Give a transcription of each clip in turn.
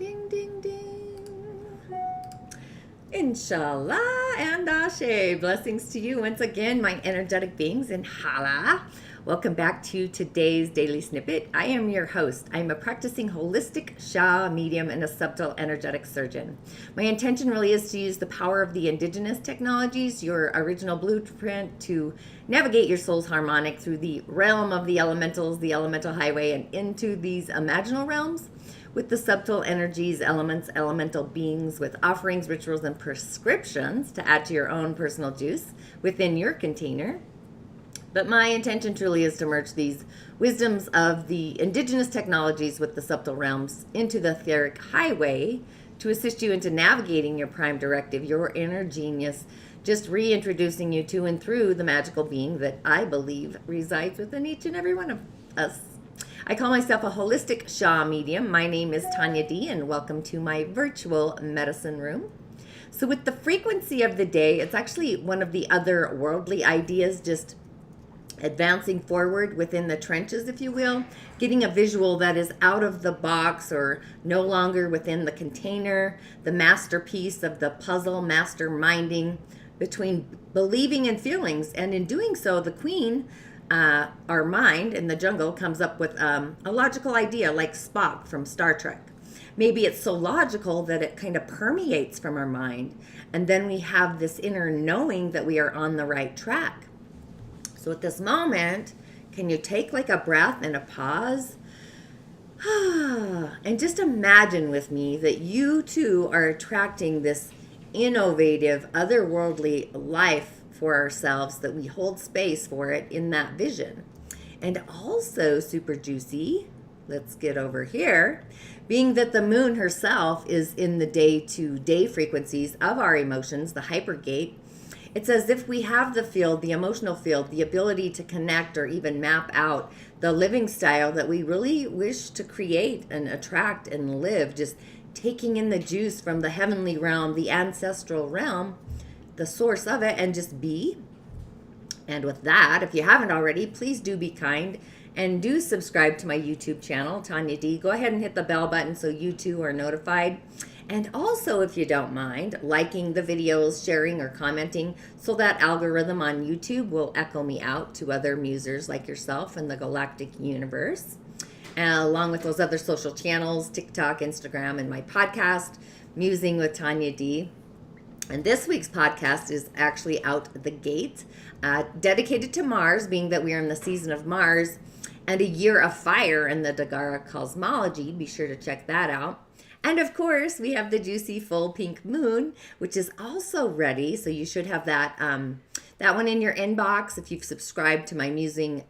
Ding, ding, ding. InShalla and Ashe. Blessings to you once again, my energetic beings in Hala. Welcome back to today's daily snippet. I am your host. I am a practicing holistic Shah medium and a subtle energetic surgeon. My intention really is to use the power of the indigenous technologies, your original blueprint, to navigate your soul's harmonic through the realm of the elementals, the elemental highway, and into these imaginal realms with the subtle energies, elements, elemental beings, with offerings, rituals, and prescriptions to add to your own personal juice within your container. But my intention truly is to merge these wisdoms of the indigenous technologies with the subtle realms into the etheric highway to assist you into navigating your prime directive, your inner genius, just reintroducing you to and through the magical being that I believe resides within each and every one of us. I call myself a holistic Shah medium. My name is Tanya D, and welcome to my virtual medicine room. So with the frequency of the day, it's actually one of the other worldly ideas, just advancing forward within the trenches, if you will, getting a visual that is out of the box or no longer within the container, the masterpiece of the puzzle, masterminding between believing and feelings. And in doing so, the queen, our mind in the jungle, comes up with a logical idea like Spock from Star Trek. Maybe it's so logical that it kind of permeates from our mind. And then we have this inner knowing that we are on the right track. So at this moment, can you take like a breath and a pause? And just imagine with me that you too are attracting this innovative, otherworldly life for ourselves, that we hold space for it in that vision. And also super juicy, let's get over here, being that the moon herself is in the day-to-day frequencies of our emotions, the hypergate. It's as if we have the field, the emotional field, the ability to connect or even map out the living style that we really wish to create and attract and live, just taking in the juice from the heavenly realm, the ancestral realm, the source of it, and just be. And with that, if you haven't already, please do be kind and do subscribe to my YouTube channel, Tanya D. Go ahead and hit the bell button so you too are notified. And also, if you don't mind, liking the videos, sharing, or commenting, so that algorithm on YouTube will echo me out to other musers like yourself in the galactic universe, along with those other social channels, TikTok, Instagram, and my podcast, Musing with Tanya D. And this week's podcast is actually out the gate, dedicated to Mars, being that we are in the season of Mars and a year of fire in the Dagara cosmology. Be sure to check that out. And of course, we have the juicy full pink moon, which is also ready. So you should have that one in your inbox if you've subscribed to my musing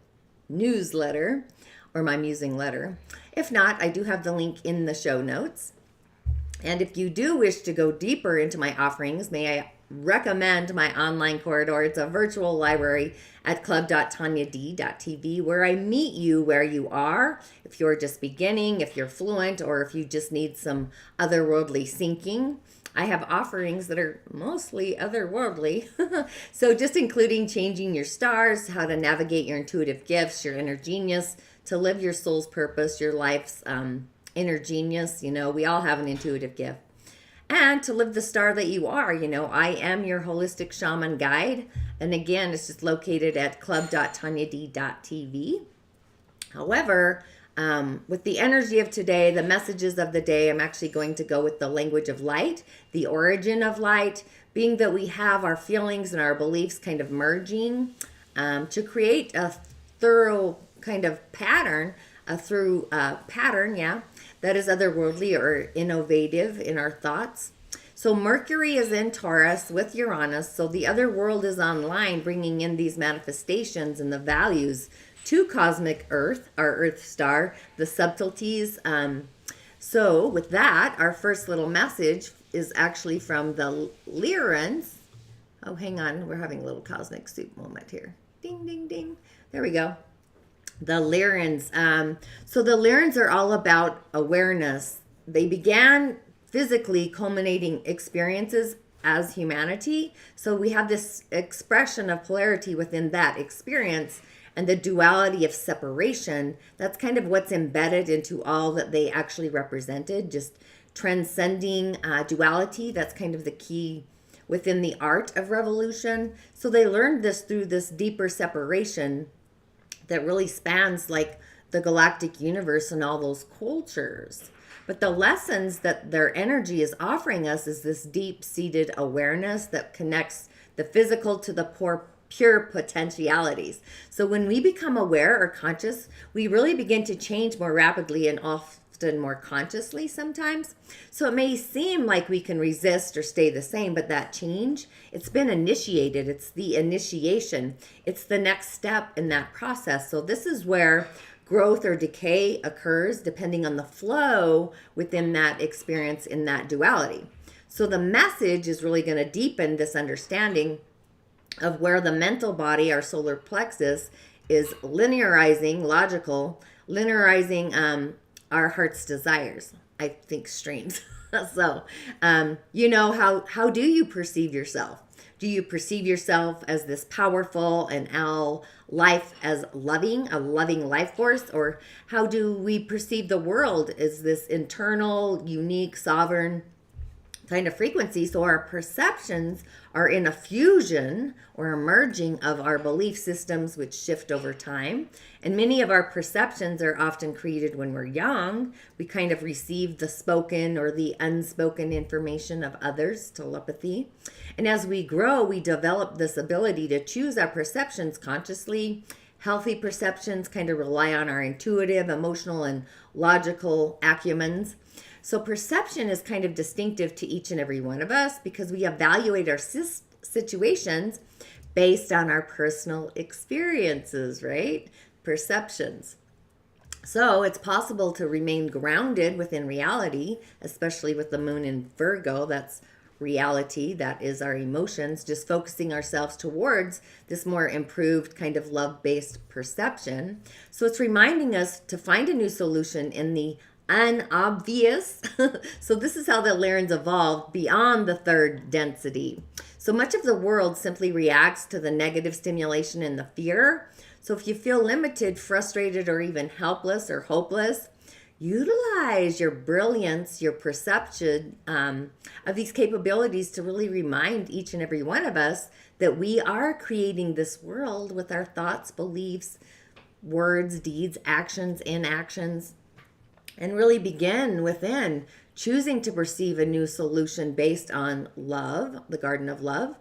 newsletter or my musing letter. If not, I do have the link in the show notes. And if you do wish to go deeper into my offerings, may I recommend my online corridor. It's a virtual library at club.tanyad.tv, where I meet you where you are. If you're just beginning, if you're fluent, or if you just need some otherworldly syncing, I have offerings that are mostly otherworldly. So just including changing your stars, how to navigate your intuitive gifts, your inner genius, to live your soul's purpose, your life's inner genius. You know, we all have an intuitive gift. And to live the star that you are. You know, I am your holistic shaman guide. And again, it's just located at club.tanyad.tv. However, with the energy of today, the messages of the day, I'm actually going to go with the language of light, the origin of light, being that we have our feelings and our beliefs kind of merging to create a thorough kind of pattern, that is otherworldly or innovative in our thoughts. So Mercury is in Taurus with Uranus, so the other world is online, bringing in these manifestations and the values to cosmic Earth, our Earth star, the subtleties. So with that, our first little message is actually from the Lyrans. Oh, hang on, we're having a little cosmic soup moment here. Ding, ding, ding. There we go. The Lyrans. So the Lyrans are all about awareness. They began physically culminating experiences as humanity. So we have this expression of polarity within that experience and the duality of separation. That's kind of what's embedded into all that they actually represented, just transcending duality. That's kind of the key within the art of revolution. So they learned this through this deeper separation that really spans like the galactic universe and all those cultures. But the lessons that their energy is offering us is this deep-seated awareness that connects the physical to the pure potentialities. So when we become aware or conscious, we really begin to change more rapidly and often more consciously sometimes. So it may seem like we can resist or stay the same, but that change, it's been initiated. It's the initiation. It's the next step in that process. So this is where growth or decay occurs depending on the flow within that experience in that duality. So the message is really going to deepen this understanding of where the mental body, our solar plexus, is linearizing, linearizing our heart's desires, I think streams. So, you know, how do you perceive yourself? Do you perceive yourself as this powerful and all life as loving, a loving life force? Or how do we perceive the world as this internal, unique, sovereign kind of frequency? So our perceptions are in a fusion or a merging of our belief systems, which shift over time. And many of our perceptions are often created when we're young. We kind of receive the spoken or the unspoken information of others, telepathy. And as we grow, we develop this ability to choose our perceptions consciously. Healthy perceptions kind of rely on our intuitive, emotional, and logical acumens. So perception is kind of distinctive to each and every one of us because we evaluate our situations based on our personal experiences, right? Perceptions. So it's possible to remain grounded within reality, especially with the moon in Virgo. That's reality. That is our emotions, just focusing ourselves towards this more improved kind of love-based perception. So it's reminding us to find a new solution in the unobvious. So this is how the Lyrans evolved beyond the third density. So much of the world simply reacts to the negative stimulation and the fear. So if you feel limited, frustrated, or even helpless or hopeless, utilize your brilliance, your perception of these capabilities to really remind each and every one of us that we are creating this world with our thoughts, beliefs, words, deeds, actions, inactions. And really begin within choosing to perceive a new solution based on love, the garden of love.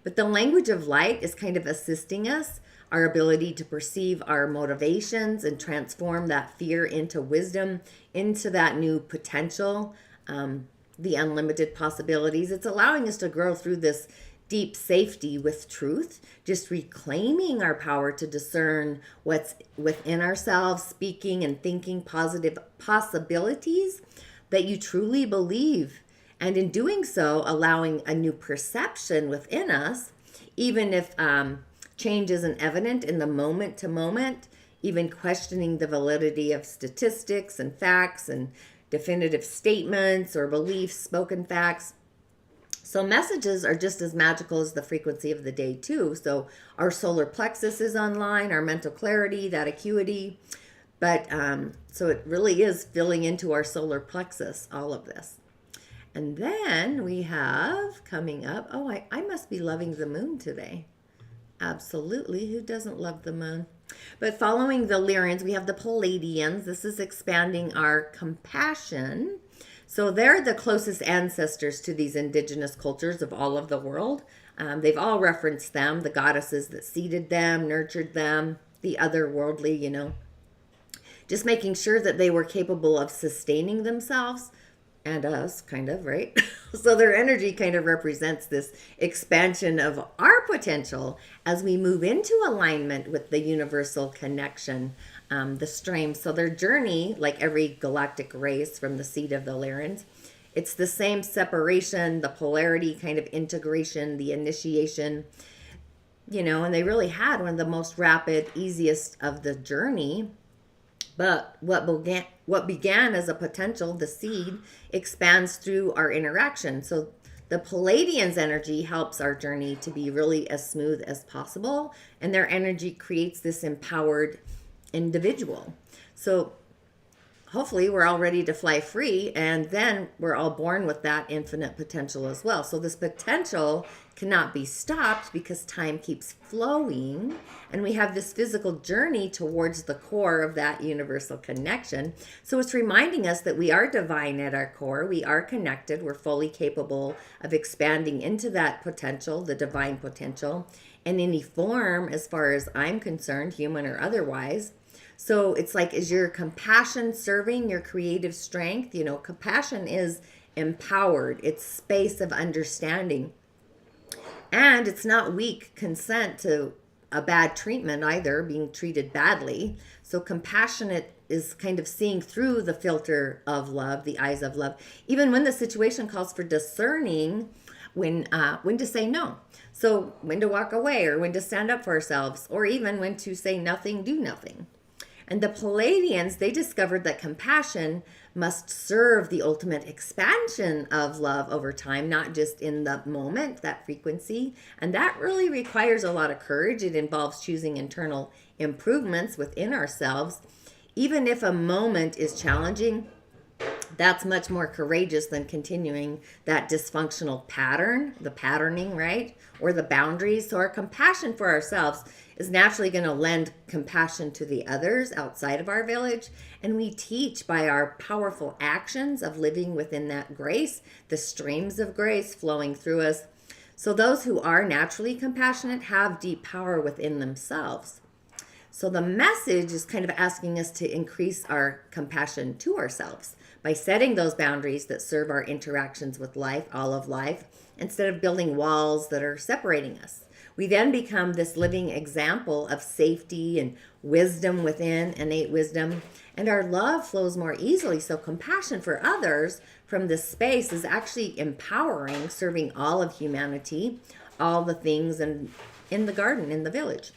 But the language of light is kind of assisting us, our ability to perceive our motivations and transform that fear into wisdom, into that new potential, the unlimited possibilities. It's allowing us to grow through this deep safety with truth, just reclaiming our power to discern what's within ourselves, speaking and thinking positive possibilities that you truly believe. And in doing so, allowing a new perception within us, even if change isn't evident in the moment to moment, even questioning the validity of statistics and facts and definitive statements or beliefs, spoken facts. So messages are just as magical as the frequency of the day too. So our solar plexus is online, our mental clarity, that acuity. But so it really is filling into our solar plexus, all of this. And then we have coming up, oh, I must be loving the moon today. Absolutely. Who doesn't love the moon? But following the Lyrans, we have the Pleiadians. This is expanding our compassion. So they're the closest ancestors to these indigenous cultures of all of the world. They've all referenced them, the goddesses that seeded them, nurtured them, the otherworldly, you know, just making sure that they were capable of sustaining themselves and us, kind of, right? So their energy kind of represents this expansion of our potential as we move into alignment with the universal connection, the stream. So their journey, like every galactic race from the seed of the Lyrans, it's the same separation, the polarity kind of integration, the initiation, you know, and they really had one of the most rapid, easiest of the journey. But what began as a potential, the seed, expands through our interaction. So the Pleiadians' energy helps our journey to be really as smooth as possible, and their energy creates this empowered individual. So hopefully we're all ready to fly free, and then we're all born with that infinite potential as well. So this potential cannot be stopped because time keeps flowing, and we have this physical journey towards the core of that universal connection. So it's reminding us that we are divine at our core. We are connected. We're fully capable of expanding into that potential, the divine potential, in any form as far as I'm concerned, human or otherwise. So it's like, is your compassion serving your creative strength? You know, compassion is empowered. It's space of understanding. And it's not weak consent to a bad treatment either, being treated badly. So compassionate is kind of seeing through the filter of love, the eyes of love, even when the situation calls for discerning when to say no. So when to walk away, or when to stand up for ourselves, or even when to say nothing, do nothing. And the Pleiadians, they discovered that compassion must serve the ultimate expansion of love over time, not just in the moment, that frequency. And that really requires a lot of courage. It involves choosing internal improvements within ourselves. Even if a moment is challenging, that's much more courageous than continuing that dysfunctional pattern, the patterning, right? Or the boundaries. So our compassion for ourselves is naturally going to lend compassion to the others outside of our village. And we teach by our powerful actions of living within that grace, the streams of grace flowing through us. So those who are naturally compassionate have deep power within themselves. So the message is kind of asking us to increase our compassion to ourselves by setting those boundaries that serve our interactions with life, all of life, instead of building walls that are separating us. We then become this living example of safety and wisdom within, innate wisdom, and our love flows more easily. So compassion for others from this space is actually empowering, serving all of humanity, all the things in the garden, in the village.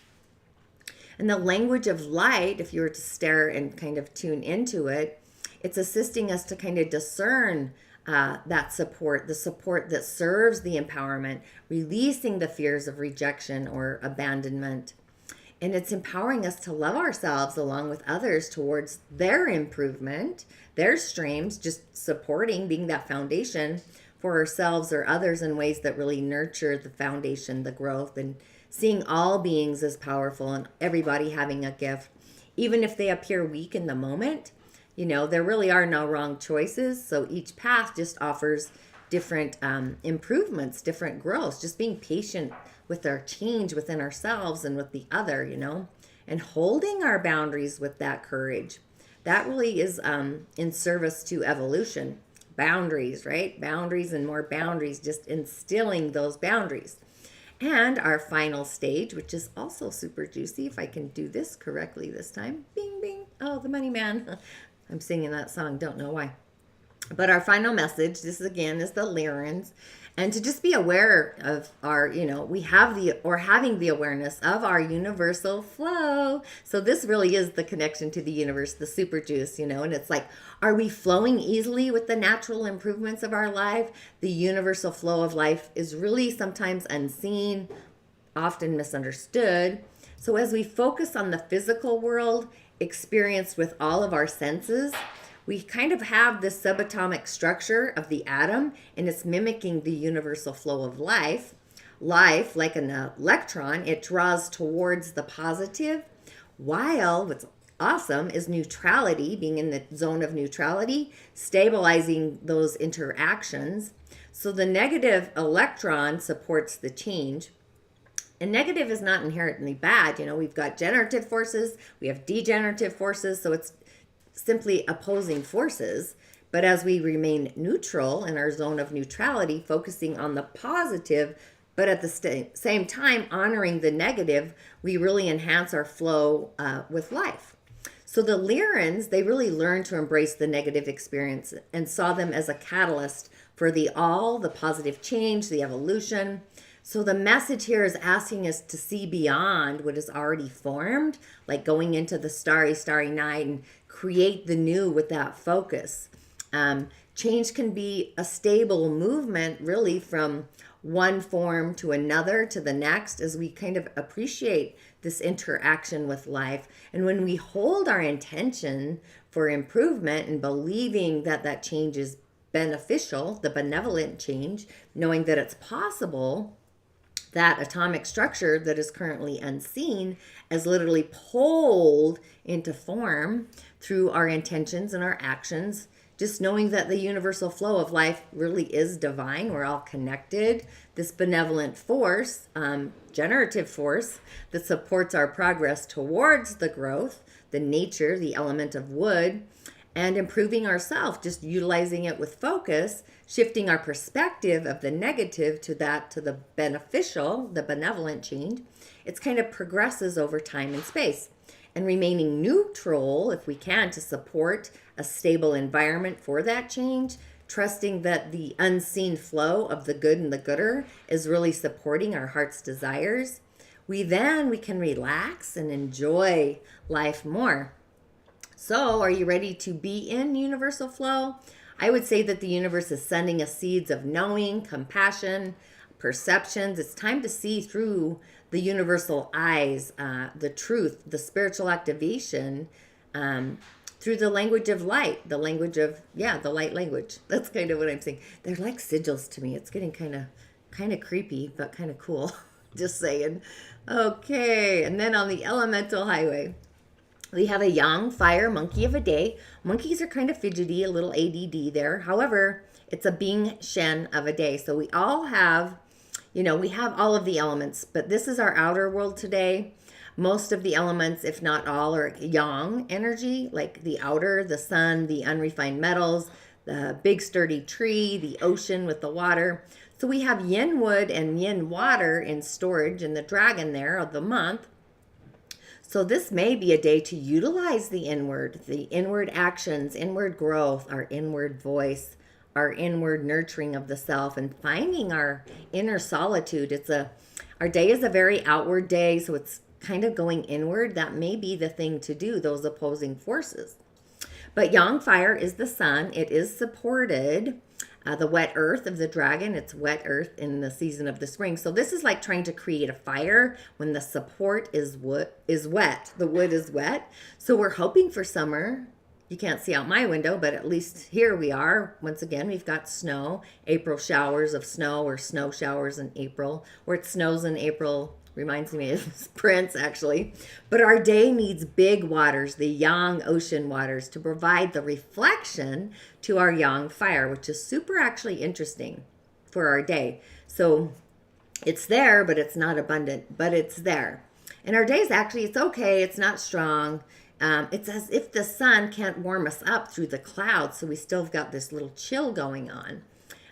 And the language of light, if you were to stare and kind of tune into it, it's assisting us to kind of discern that support, the support that serves the empowerment, releasing the fears of rejection or abandonment. And it's empowering us to love ourselves along with others towards their improvement, their streams, just supporting, being that foundation for ourselves or others in ways that really nurture the foundation, the growth, and seeing all beings as powerful and everybody having a gift, even if they appear weak in the moment. You know, there really are no wrong choices. So each path just offers different improvements, different growths, just being patient with our change within ourselves and with the other, you know, and holding our boundaries with that courage. That really is in service to evolution. Boundaries, right? Boundaries and more boundaries, just instilling those boundaries. And our final stage, which is also super juicy, if I can do this correctly this time. Bing, bing. Oh, the money man. I'm singing that song, don't know why. But our final message, this again is the Lyrans. And to just be aware of our, you know, we have having the awareness of our universal flow. So this really is the connection to the universe, the super juice, you know, and it's like, are we flowing easily with the natural improvements of our life? The universal flow of life is really sometimes unseen, often misunderstood. So as we focus on the physical world, experienced with all of our senses, we kind of have this subatomic structure of the atom, and it's mimicking the universal flow of life. Life, like an electron, it draws towards the positive, while what's awesome is neutrality, being in the zone of neutrality, stabilizing those interactions. So the negative electron supports the change. And negative is not inherently bad. You know, we've got generative forces, we have degenerative forces, so it's simply opposing forces. But as we remain neutral in our zone of neutrality, focusing on the positive, but at the same time honoring the negative, we really enhance our flow with life. So the Lyrans, they really learned to embrace the negative experience and saw them as a catalyst for the positive change, the evolution. So the message here is asking us to see beyond what is already formed, like going into the starry, starry night and create the new with that focus. Change can be a stable movement really from one form to another, to the next, as we kind of appreciate this interaction with life. And when we hold our intention for improvement and believing that that change is beneficial, the benevolent change, knowing that it's possible, that atomic structure that is currently unseen is literally pulled into form through our intentions and our actions. Just knowing that the universal flow of life really is divine. We're all connected. This benevolent force, generative force that supports our progress towards the growth, the nature, the element of wood, and improving ourselves, just utilizing it with focus, shifting our perspective of the negative to the beneficial, the benevolent change. It's kind of progresses over time and space. And remaining neutral, if we can, to support a stable environment for that change, trusting that the unseen flow of the good and the gooder is really supporting our heart's desires. We can relax and enjoy life more. So, are you ready to be in universal flow? I would say that the universe is sending us seeds of knowing, compassion, perceptions. It's time to see through the universal eyes, the truth, the spiritual activation, through the language of light, the language of, the light language. That's kind of what I'm saying. They're like sigils to me. It's getting kind of creepy, but kind of cool. Just saying. Okay, and then on the elemental highway, we have a yang fire monkey of a day. Monkeys are kind of fidgety, a little ADD there. However, it's a being Shen of a day. So we all have, we have all of the elements, but this is our outer world today. Most of the elements, if not all, are yang energy, like the outer, the sun, the unrefined metals, the big sturdy tree, the ocean with the water. So we have yin wood and yin water in storage in the dragon there of the month. So this may be a day to utilize the inward actions, inward growth, our inward voice, our inward nurturing of the self, and finding our inner solitude. Our day is a very outward day, so it's kind of going inward. That may be the thing to do, those opposing forces. But yang fire is the sun. It is supported. The wet earth of the dragon, it's wet earth in the season of the spring. So this is like trying to create a fire when the support is wet. The wood is wet. So we're hoping for summer. You can't see out my window, but at least here we are. Once again, we've got snow, April showers of snow, or snow showers in April, or it snows in April. Reminds me of Prince, actually. But our day needs big waters, the yang ocean waters, to provide the reflection to our yang fire, which is super actually interesting for our day. So it's there, but it's not abundant, but it's there. And our day is actually, it's okay. It's not strong. It's as if the sun can't warm us up through the clouds. So we still have got this little chill going on.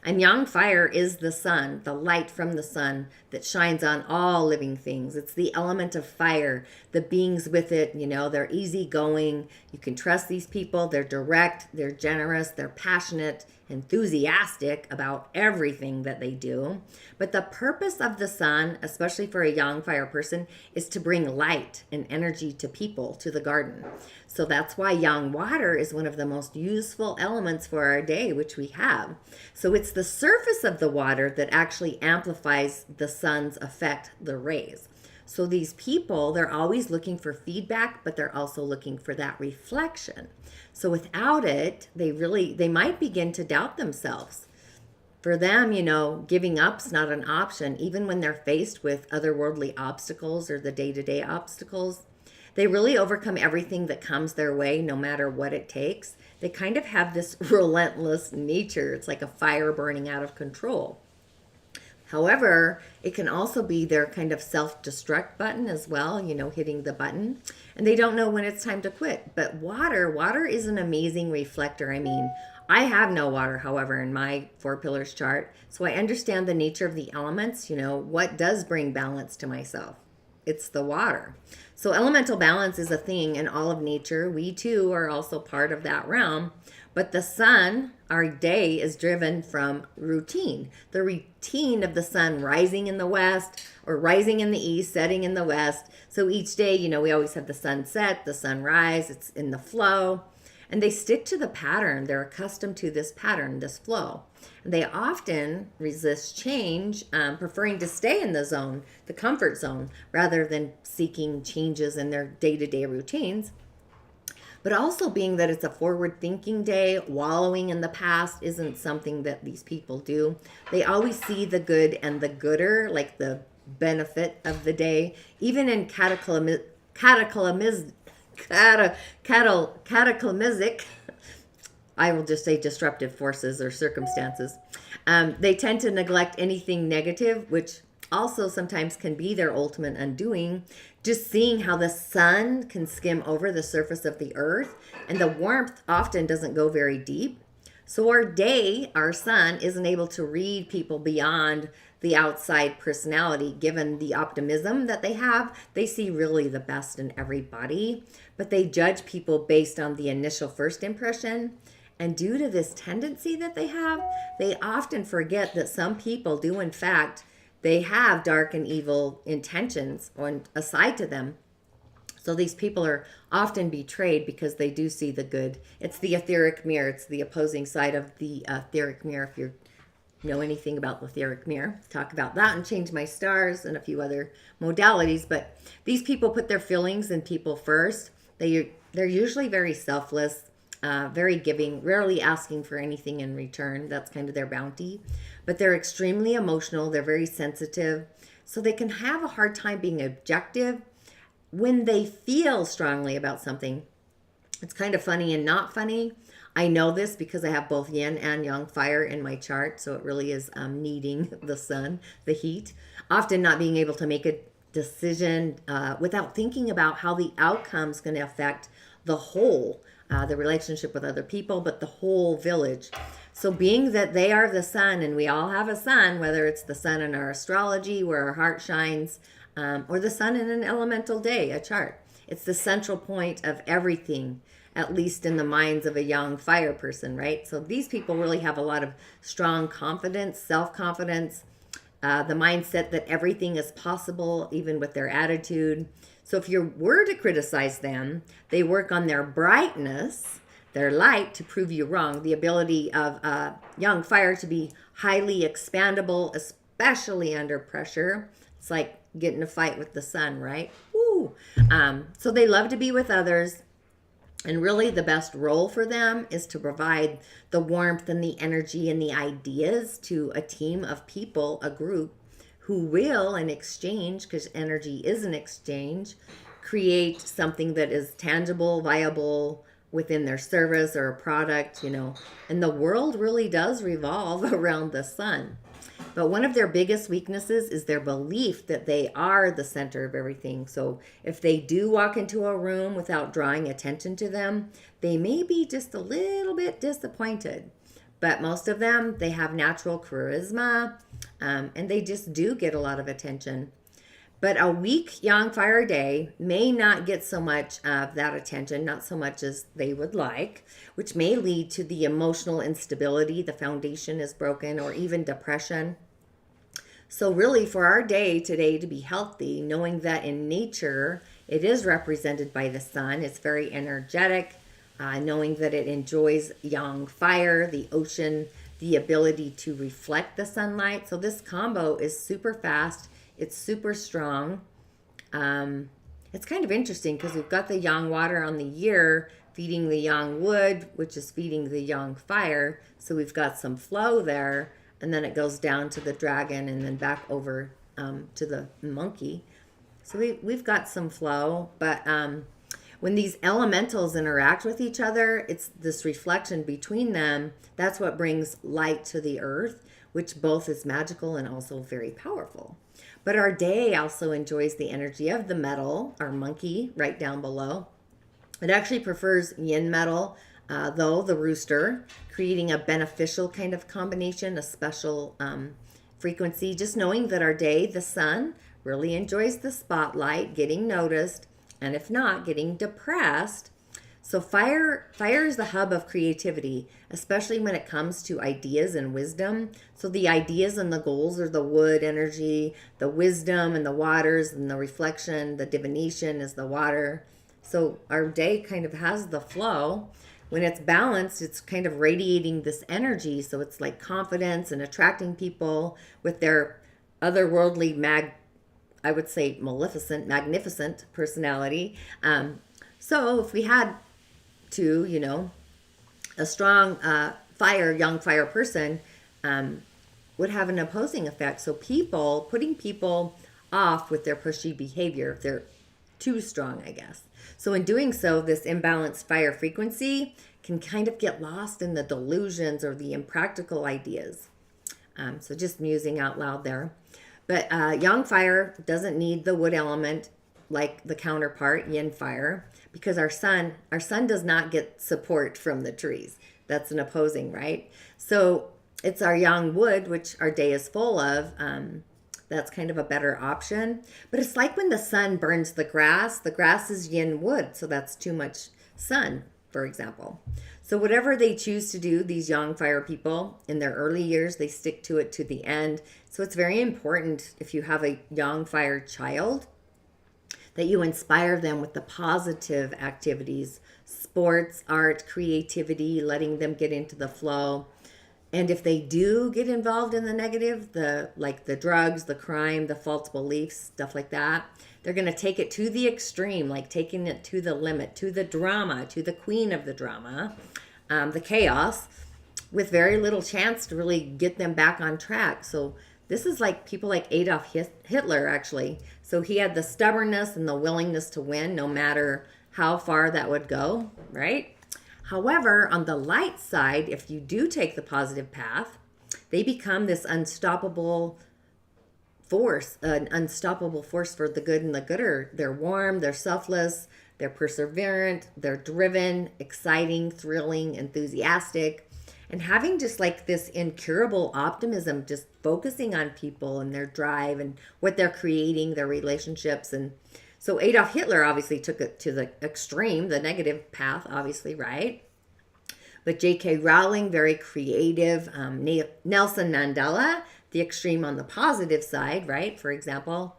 And yang fire is the sun, the light from the sun that shines on all living things. It's the element of fire, the beings with it, they're easygoing. You can trust these people. They're direct, they're generous, they're passionate, enthusiastic about everything that they do. But the purpose of the sun, especially for a yang fire person, is to bring light and energy to people, to the garden. So that's why yang water is one of the most useful elements for our day, which we have. So it's the surface of the water that actually amplifies the sun's effect, the rays. So these people, they're always looking for feedback, but they're also looking for that reflection. So without it, they might begin to doubt themselves. For them, giving up's not an option, even when they're faced with otherworldly obstacles or the day-to-day obstacles. They really overcome everything that comes their way, no matter what it takes. They kind of have this relentless nature. It's like a fire burning out of control. However, it can also be their kind of self-destruct button as well, hitting the button. And they don't know when it's time to quit. But water is an amazing reflector. I have no water, however, in my 4 pillars chart. So I understand the nature of the elements, what does bring balance to myself. It's the water. So elemental balance is a thing in all of nature. We too are also part of that realm. But the sun, our day, is driven from routine. The routine of the sun rising in the west or rising in the east, setting in the west. So each day, we always have the sunset, the sunrise. It's in the flow. And they stick to the pattern. They're accustomed to this pattern, this flow. And they often resist change, preferring to stay in the zone, the comfort zone, rather than seeking changes in their day-to-day routines. But also being that it's a forward-thinking day, wallowing in the past isn't something that these people do. They always see the good and the gooder, like the benefit of the day, even in cataclysmic, I will just say disruptive forces or circumstances. They tend to neglect anything negative, which also sometimes can be their ultimate undoing. Just seeing how the sun can skim over the surface of the earth, and the warmth often doesn't go very deep. So our day, our sun, isn't able to read people beyond the outside personality. Given the optimism that they have, they see really the best in everybody, but they judge people based on the initial first impression. And due to this tendency that they have, they often forget that some people do, in fact, they have dark and evil intentions on a side to them. So these people are often betrayed because they do see the good. It's the etheric mirror. It's the opposing side of the etheric mirror. If you know anything about the etheric mirror, talk about that and change my stars and a few other modalities. But these people put their feelings in people first. They're usually very selfless, very giving, rarely asking for anything in return. That's kind of their bounty. But they're extremely emotional. They're very sensitive. So they can have a hard time being objective when they feel strongly about something. It's kind of funny and not funny. I know this because I have both yin and yang fire in my chart. So it really is needing the sun, the heat. Often not being able to make a decision without thinking about how the outcome's going to affect the whole, the relationship with other people, but the whole village. So being that they are the sun, and we all have a sun, whether it's the sun in our astrology where our heart shines, or the sun in an elemental day, a chart. It's the central point of everything, at least in the minds of a young fire person, right? So these people really have a lot of strong confidence, self-confidence, the mindset that everything is possible, even with their attitude. So if you were to criticize them, they work on their brightness, their light, to prove you wrong. The ability of young fire to be highly expandable, especially under pressure. It's like getting a fight with the sun, right? Woo! So they love to be with others. And really the best role for them is to provide the warmth and the energy and the ideas to a team of people, a group, who will, in exchange, because energy is an exchange, create something that is tangible, viable within their service or a product, you know. And the world really does revolve around the sun. But one of their biggest weaknesses is their belief that they are the center of everything. So if they do walk into a room without drawing attention to them, they may be just a little bit disappointed. But most of them, they have natural charisma, and they just do get a lot of attention. But a weak young fire day may not get so much of that attention, not so much as they would like, which may lead to the emotional instability, the foundation is broken, or even depression. So really for our day today to be healthy, knowing that in nature, it is represented by the sun, it's very energetic, knowing that it enjoys young fire, the ocean, the ability to reflect the sunlight. So this combo is super fast. It's super strong. It's kind of interesting because we've got the yang water on the year feeding the yang wood, which is feeding the yang fire. So we've got some flow there. And then it goes down to the dragon and then back over to the monkey. So we've got some flow. But when these elementals interact with each other, it's this reflection between them. That's what brings light to the earth, which both is magical and also very powerful. But our day also enjoys the energy of the metal, our monkey, right down below. It actually prefers yin metal, though, the rooster, creating a beneficial kind of combination, a special frequency. Just knowing that our day, the sun, really enjoys the spotlight, getting noticed, and if not, getting depressed. So fire is the hub of creativity, especially when it comes to ideas and wisdom. So the ideas and the goals are the wood energy, the wisdom and the waters, and the reflection, the divination is the water. So our day kind of has the flow. When it's balanced, it's kind of radiating this energy. So it's like confidence and attracting people with their otherworldly I would say magnificent personality. So if we had to, a strong young fire person would have an opposing effect. So putting people off with their pushy behavior if they're too strong, I guess. So in doing so, this imbalanced fire frequency can kind of get lost in the delusions or the impractical ideas. So just musing out loud there. But yang fire doesn't need the wood element like the counterpart, yin fire, because our sun does not get support from the trees. That's an opposing, right? So it's our yang wood, which our day is full of. That's kind of a better option. But it's like when the sun burns the grass is yin wood, so that's too much sun, for example. So whatever they choose to do, these yang fire people, in their early years, they stick to it to the end. So it's very important if you have a yang fire child that you inspire them with the positive activities, sports, art, creativity, letting them get into the flow. And if they do get involved in the negative, like the drugs, the crime, the false beliefs, stuff like that, they're going to take it to the extreme, like taking it to the limit, to the drama, to the queen of the drama, the chaos, with very little chance to really get them back on track. So this is like people like Adolf Hitler, actually. So he had the stubbornness and the willingness to win, no matter how far that would go, right? However, on the light side, if you do take the positive path, they become this unstoppable force, an unstoppable force for the good and the gooder. They're warm, they're selfless, they're perseverant, they're driven, exciting, thrilling, enthusiastic, and having just like this incurable optimism, just focusing on people and their drive and what they're creating, their relationships. And so Adolf Hitler obviously took it to the extreme, the negative path, obviously, right? But J.K. Rowling, very creative. Nelson Mandela, the extreme on the positive side, right? For example.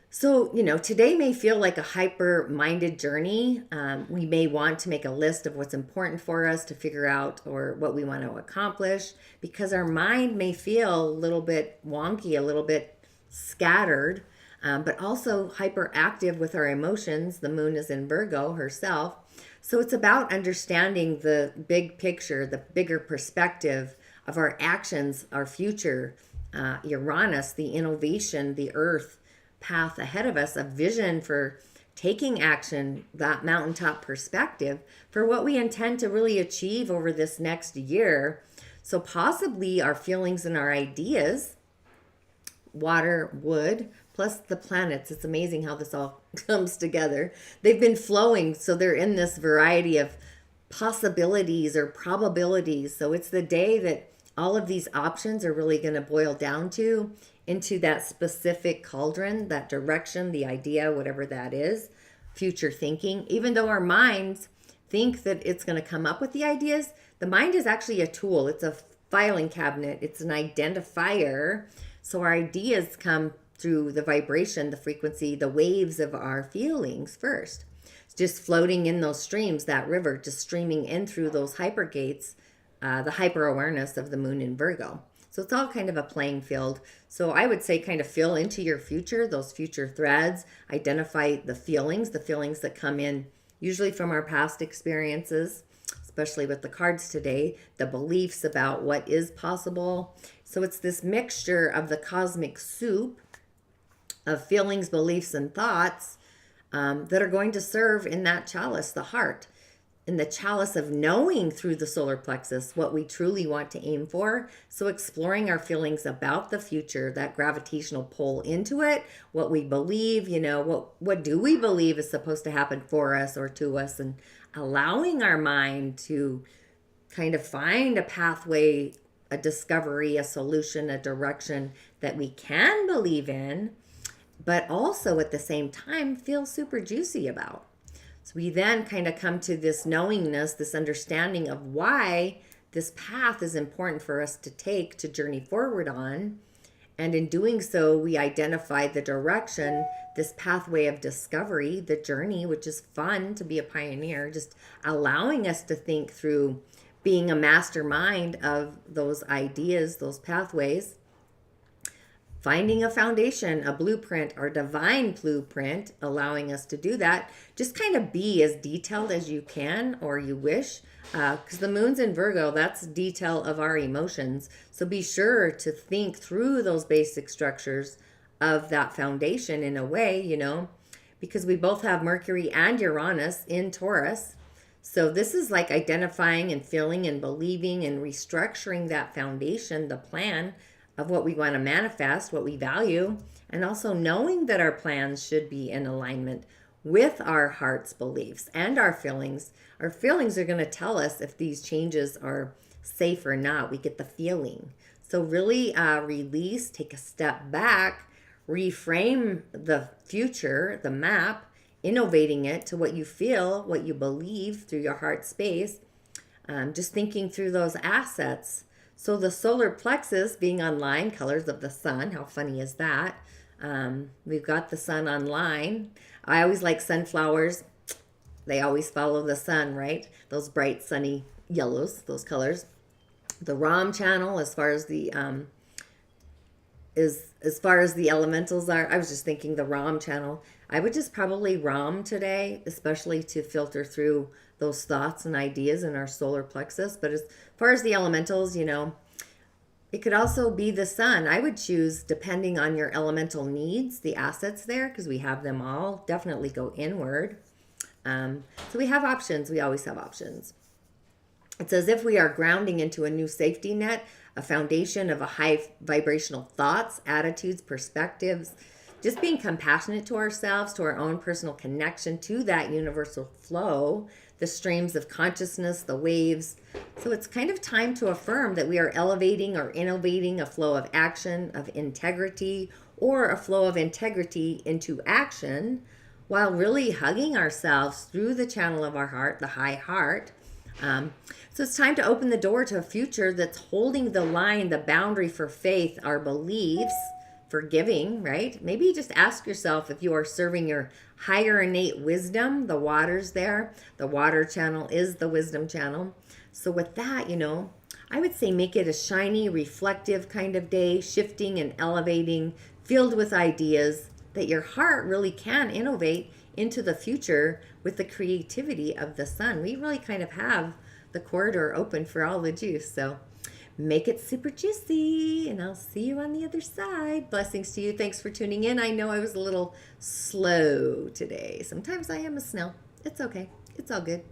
So, today may feel like a hyper-minded journey. We may want to make a list of what's important for us to figure out or what we want to accomplish, because our mind may feel a little bit wonky, a little bit scattered, but also hyperactive with our emotions. The moon is in Virgo herself. So it's about understanding the big picture, the bigger perspective of our actions, our future, Uranus, the innovation, the earth path ahead of us, a vision for taking action, that mountaintop perspective for what we intend to really achieve over this next year. So possibly our feelings and our ideas, water, wood, plus the planets. It's amazing how this all comes together. They've been flowing, so they're in this variety of possibilities or probabilities. So it's the day that all of these options are really going to boil down into that specific cauldron, that direction, the idea, whatever that is, future thinking. Even though our minds think that it's going to come up with the ideas, the mind is actually a tool. It's a filing cabinet. It's an identifier. So our ideas come through the vibration, the frequency, the waves of our feelings first. It's just floating in those streams, that river, just streaming in through those hypergates, the hyper awareness of the moon in Virgo. So it's all kind of a playing field. So I would say kind of feel into your future, those future threads, identify the feelings that come in usually from our past experiences, especially with the cards today, the beliefs about what is possible. So it's this mixture of the cosmic soup of feelings, beliefs, and thoughts that are going to serve in that chalice, the heart, in the chalice of knowing through the solar plexus what we truly want to aim for. So exploring our feelings about the future, that gravitational pull into it, what we believe, what do we believe is supposed to happen for us or to us, and allowing our mind to kind of find a pathway, a discovery, a solution, a direction that we can believe in, but also at the same time feel super juicy about. So we then kind of come to this knowingness, this understanding of why this path is important for us to take, to journey forward on. And in doing so, we identify the direction, this pathway of discovery, the journey, which is fun to be a pioneer, just allowing us to think through being a mastermind of those ideas, those pathways, finding a foundation, a blueprint, or divine blueprint, allowing us to do that. Just kind of be as detailed as you can or you wish, because the moon's in Virgo, that's detail of our emotions. So be sure to think through those basic structures of that foundation in a way, you know, because we both have Mercury and Uranus in Taurus. So this is like identifying and feeling and believing and restructuring that foundation, the plan of what we want to manifest, what we value, and also knowing that our plans should be in alignment with our heart's beliefs and our feelings. Our feelings are going to tell us if these changes are safe or not. We get the feeling. So really release, take a step back, reframe the future, the map, innovating it to what you feel, what you believe through your heart space. Just thinking through those assets. So the solar plexus being online, colors of the sun, how funny is that? We've got the sun online. I always like sunflowers. They always follow the sun, right? Those bright sunny yellows, those colors. The Ram channel, as far as the elementals are, I was just thinking the Ram channel. I would just probably Ram today, especially to filter through those thoughts and ideas in our solar plexus. But as far as the elementals, you know, it could also be the sun. I would choose, depending on your elemental needs, the assets there, because we have them all. Definitely go inward. So we have options. We always have options. It's as if we are grounding into a new safety net, a foundation of a high vibrational thoughts, attitudes, perspectives, just being compassionate to ourselves, to our own personal connection, to that universal flow, the streams of consciousness, the waves. So it's kind of time to affirm that we are elevating or innovating a flow of action, of integrity, or a flow of integrity into action, while really hugging ourselves through the channel of our heart, the high heart. So it's time to open the door to a future that's holding the line, the boundary for faith, our beliefs, for giving, right? Maybe just ask yourself if you are serving your higher innate wisdom. The water's there. The water channel is the wisdom channel. So with that, you know, I would say make it a shiny, reflective kind of day, shifting and elevating, filled with ideas that your heart really can innovate into the future with the creativity of the sun. We really kind of have the corridor open for all the juice. So make it super juicy, and I'll see you on the other side. Blessings to you. Thanks for tuning in. I know I was a little slow today. Sometimes I am a snail. It's okay. It's all good.